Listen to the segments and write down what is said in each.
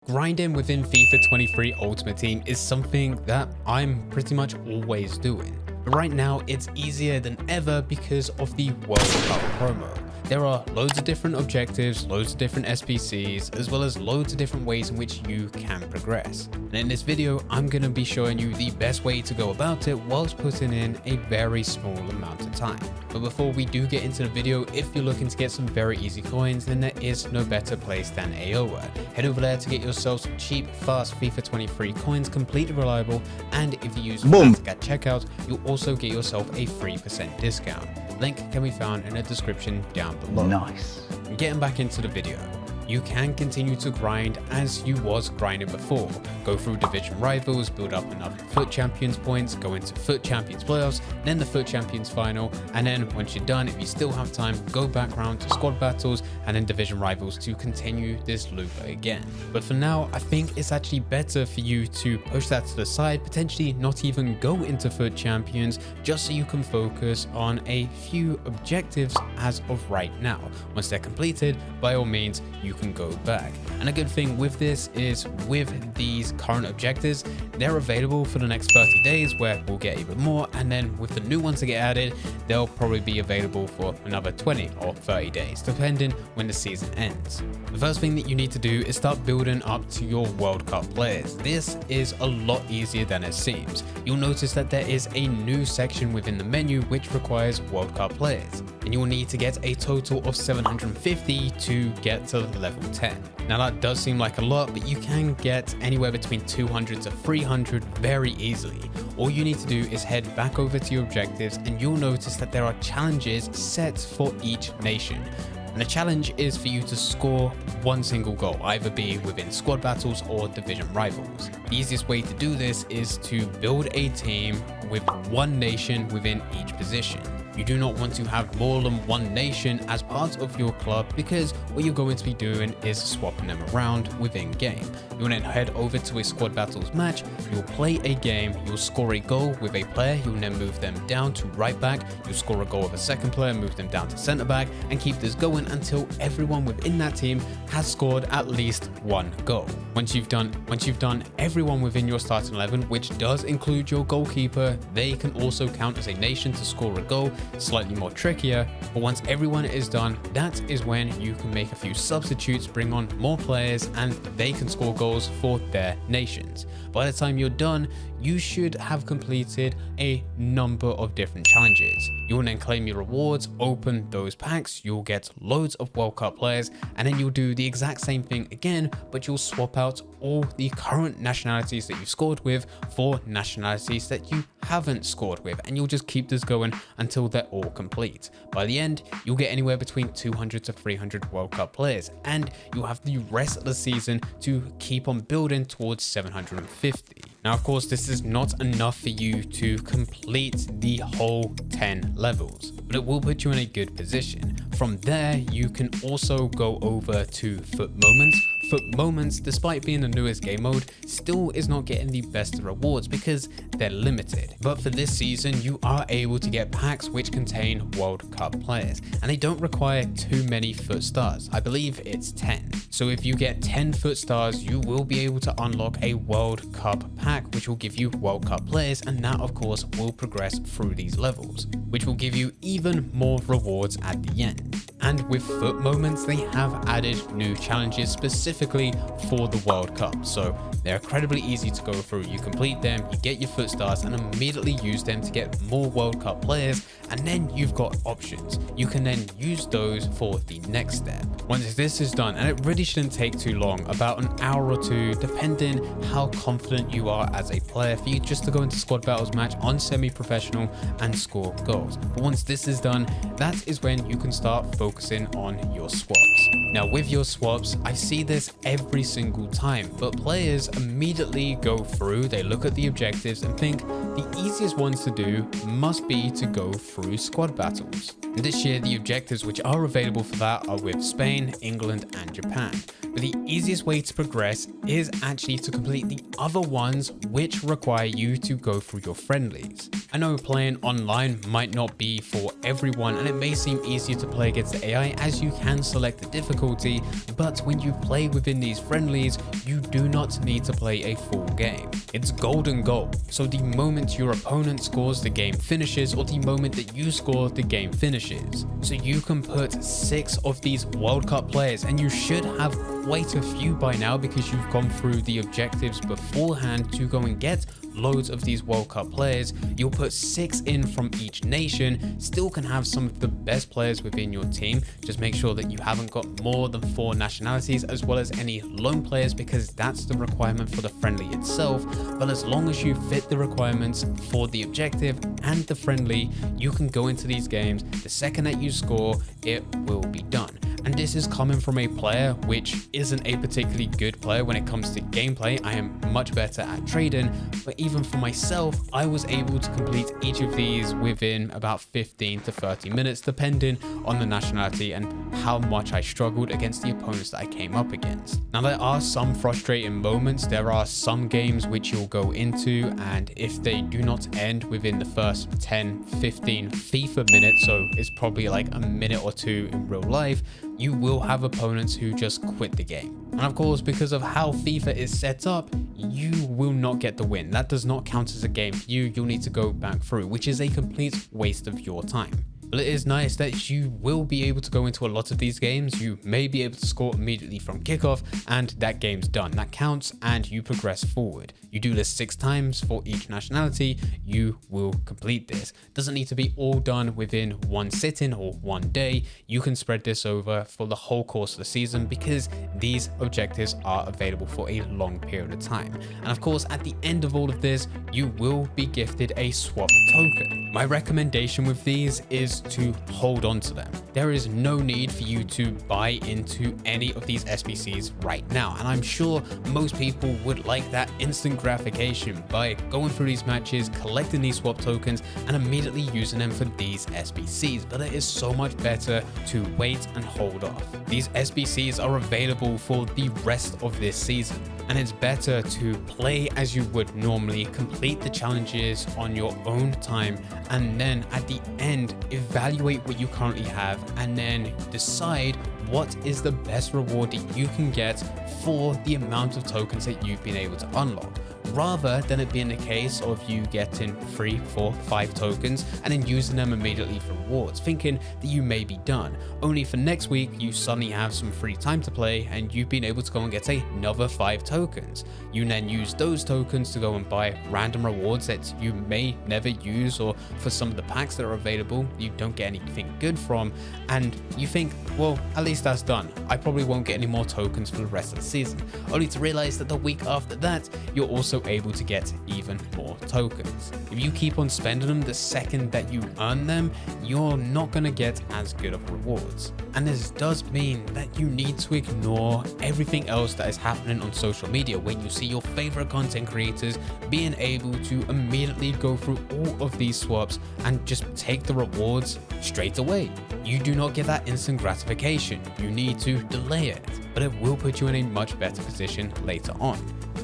grinding within FIFA 23 Ultimate Team is something that I'm pretty much always doing. But right now it's easier than ever because of the World Cup promo. There are loads of different objectives, loads of different SBCs, as well as loads of different ways in which you can progress. And in this video, I'm going to be showing you the best way to go about it whilst putting in a very small amount of time. But before we do get into the video, if you're looking to get some very easy coins, then there is no better place than AOA. Head over there to get yourself some cheap, fast FIFA 23 coins, completely reliable, and if you use Boom at checkout, you'll also get yourself a 3% discount. Link can be found in the description down below. Nice. Getting back into the video. You can continue to grind as you was grinding before. Go through division rivals, build up enough FUT Champions points, go into FUT Champions playoffs, then the FUT Champions final, and then once you're done, if you still have time, go back round to squad battles and then division rivals to continue this loop again. But for now, I think it's actually better for you to push that to the side, potentially not even go into FUT Champions, just so you can focus on a few objectives as of right now. Once they're completed, by all means, you can go back. And a good thing with this is with these current objectives, they're available for the next 30 days where we'll get even more, and then with the new ones that get added, they'll probably be available for another 20 or 30 days depending when the season ends. The first thing that you need to do is start building up to your World Cup players. This is a lot easier than it seems. You'll notice that there is a new section within the menu which requires World Cup players, and you'll need to get a total of 750 to get to level 10. Now that does seem like a lot, but you can get anywhere between 200 to 300 very easily. All you need to do is head back over to your objectives and you'll notice that there are challenges set for each nation. And the challenge is for you to score one single goal, either be within squad battles or division rivals. The easiest way to do this is to build a team with one nation within each position. You do not want to have more than one nation as part of your club because what you're going to be doing is swapping them around within game. You'll then head over to a squad battles match, you'll play a game, you'll score a goal with a player, you'll then move them down to right back, you'll score a goal with a second player, move them down to centre back, and keep this going until everyone within that team has scored at least one goal. Once you've done everyone within your starting 11, which does include your goalkeeper, they can also count as a nation to score a goal. Slightly more trickier, but once everyone is done, that is when you can make a few substitutes, bring on more players, and they can score goals for their nations. By the time you're done, you should have completed a number of different challenges. You'll then claim your rewards, open those packs, you'll get loads of World Cup players, and then you'll do the exact same thing again, but you'll swap out all the current nationalities that you've scored with for nationalities that you haven't scored with, and you'll just keep this going until they're all complete. By the end, you'll get anywhere between 200 to 300 World Cup players, and you'll have the rest of the season to keep on building towards 750. Now, of course, this is not enough for you to complete the whole 10 levels, but it will put you in a good position. From there, you can also go over to FUT Moments. FUT Moments, despite being the newest game mode, still is not getting the best rewards because they're limited. But for this season, you are able to get packs which contain World Cup players, and they don't require too many FUT stars. I believe it's 10. So if you get 10 FUT stars, you will be able to unlock a World Cup pack, which will give you World Cup players, and that of course will progress through these levels, which will give you even more rewards at the end. And with FUT Moments, they have added new challenges specifically for the World Cup. So they're incredibly easy to go through. You complete them, you get your FUT stars, and immediately use them to get more World Cup players. And then you've got options. You can then use those for the next step. Once this is done, and it really shouldn't take too long, about an hour or two, depending how confident you are as a player, for you just to go into squad battles match on semi-professional and score goals. But once this is done, that is when you can start focusing on your swaps. Now with your swaps, I see this every single time, but players immediately go through, they look at the objectives and think the easiest ones to do must be to go through squad battles. And this year, the objectives which are available for that are with Spain, England, and Japan. But the easiest way to progress is actually to complete the other ones which require you to go through your friendlies. I know playing online might not be for everyone, and it may seem easier to play against the AI as you can select the difficulty difficulty, but when you play within these friendlies, you do not need to play a full game. It's golden goal, so the moment your opponent scores, the game finishes, or the moment that you score, the game finishes. So you can put 6 of these World Cup players, and you should have quite a few by now because you've gone through the objectives beforehand to go and get loads of these World Cup players. You'll put 6 in from each nation, still can have some of the best players within your team. Just make sure that you haven't got more than 4 nationalities as well as any lone players, because that's the requirement for the friendly itself. But as long as you fit the requirements for the objective and the friendly, you can go into these games. The second that you score, it will be done. And this is coming from a player which isn't a particularly good player when it comes to gameplay. I am much better at trading, but even for myself, I was able to complete each of these within about 15 to 30 minutes, depending on the nationality and how much I struggled against the opponents that I came up against. Now, there are some frustrating moments. There are some games which you'll go into, and if they do not end within the first 10, 15 FIFA minutes, so it's probably like a minute or two in real life, you will have opponents who just quit the game. And of course, because of how FIFA is set up, you will not get the win. That does not count as a game for you. You'll need to go back through, which is a complete waste of your time. But it is nice that you will be able to go into a lot of these games. You may be able to score immediately from kickoff, and that game's done. That counts, and you progress forward. You do this 6 times for each nationality, you will complete this. Doesn't need to be all done within one sitting or one day. You can spread this over for the whole course of the season, because these objectives are available for a long period of time. And of course, at the end of all of this, you will be gifted a swap token. My recommendation with these is to hold on to them. There is no need for you to buy into any of these SBCs right now, and I'm sure most people would like that instant gratification by going through these matches, collecting these swap tokens, and immediately using them for these SBCs, but it is so much better to wait and hold off. These SBCs are available for the rest of this season, and it's better to play as you would normally, complete the challenges on your own time, and then at the end evaluate what you currently have and then decide what is the best reward that you can get for the amount of tokens that you've been able to unlock, rather than it being the case of you getting 3, 4, 5 tokens and then using them immediately for rewards, thinking that you may be done, only for next week you suddenly have some free time to play and you've been able to go and get another 5 tokens. You then use those tokens to go and buy random rewards that you may never use, or for some of the packs that are available you don't get anything good from, and you think, well, at least that's done. I probably won't get any more tokens for the rest of the season, only to realize that the week after that you're also able to get even more tokens. If you keep on spending them the second that you earn them, you're not going to get as good of rewards. And this does mean that you need to ignore everything else that is happening on social media, when you see your favorite content creators being able to immediately go through all of these swaps and just take the rewards straight away. You do not get that instant gratification. You need to delay it, but it will put you in a much better position later on.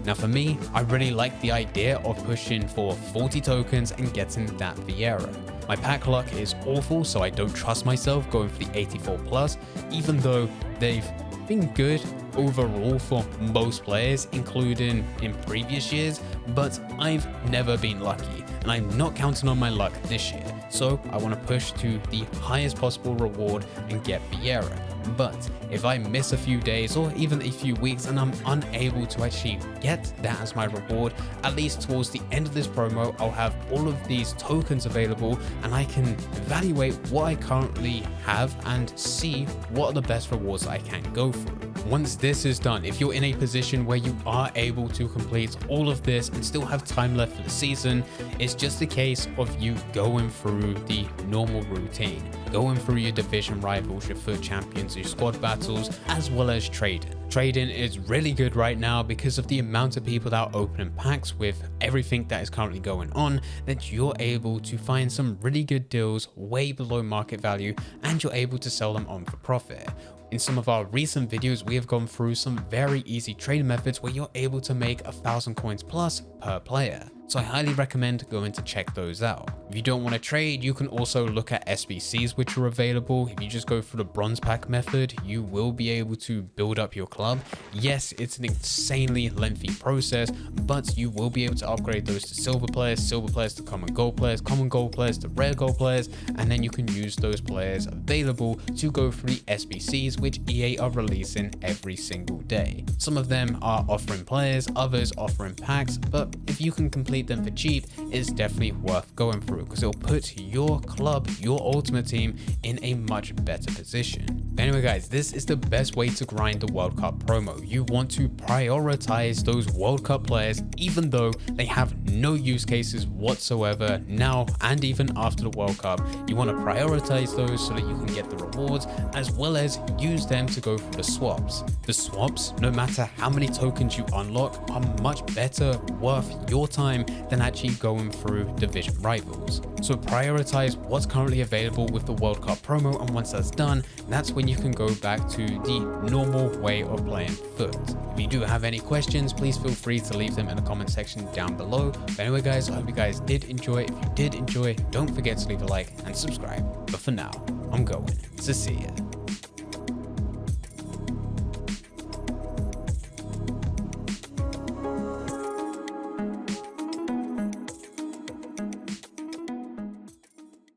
Now for me, I really like the idea of pushing for 40 tokens and getting that Vieira. My pack luck is awful, so I don't trust myself going for the 84 plus, even though they've been good overall for most players, including in previous years, but I've never been lucky, and I'm not counting on my luck this year. So I want to push to the highest possible reward and get Vieira. But if I miss a few days or even a few weeks and I'm unable to actually get that as my reward, at least towards the end of this promo, I'll have all of these tokens available and I can evaluate what I currently have and see what are the best rewards I can go for. Once this is done, if you're in a position where you are able to complete all of this and still have time left for the season, it's just a case of you going through the normal routine, going through your division rivals, your FUT champions, your squad battles, as well as trading. Trading is really good right now because of the amount of people that are opening packs with everything that is currently going on, that you're able to find some really good deals way below market value and you're able to sell them on for profit. In some of our recent videos, we have gone through some very easy trading methods where you're able to make 1,000 coins plus per player. So I highly recommend going to check those out. If you don't want to trade, you can also look at SBCs which are available. If you just go through the bronze pack method, you will be able to build up your club. Yes, it's an insanely lengthy process, but you will be able to upgrade those to silver players to common gold players to rare gold players, and then you can use those players available to go through the SBCs which EA are releasing every single day. Some of them are offering players, others offering packs, but if you can complete them for cheap, it's definitely worth going through because it'll put your club, your ultimate team, in a much better position. But anyway guys, this is the best way to grind the World Cup promo. You want to prioritize those World Cup players even though they have no use cases whatsoever now and even after the World Cup. You want to prioritize those so that you can get the rewards as well as use them to go through the swaps. The swaps, no matter how many tokens you unlock, are much better worth your time than actually going through division rivals. So prioritize what's currently available with the World Cup promo, and once that's done, that's when you can go back to the normal way of playing FUT. If you do have any questions, please feel free to leave them in the comment section down below. But anyway guys, I hope you guys did enjoy. If you did enjoy, don't forget to leave a like and subscribe. But for now, I'm going to see ya.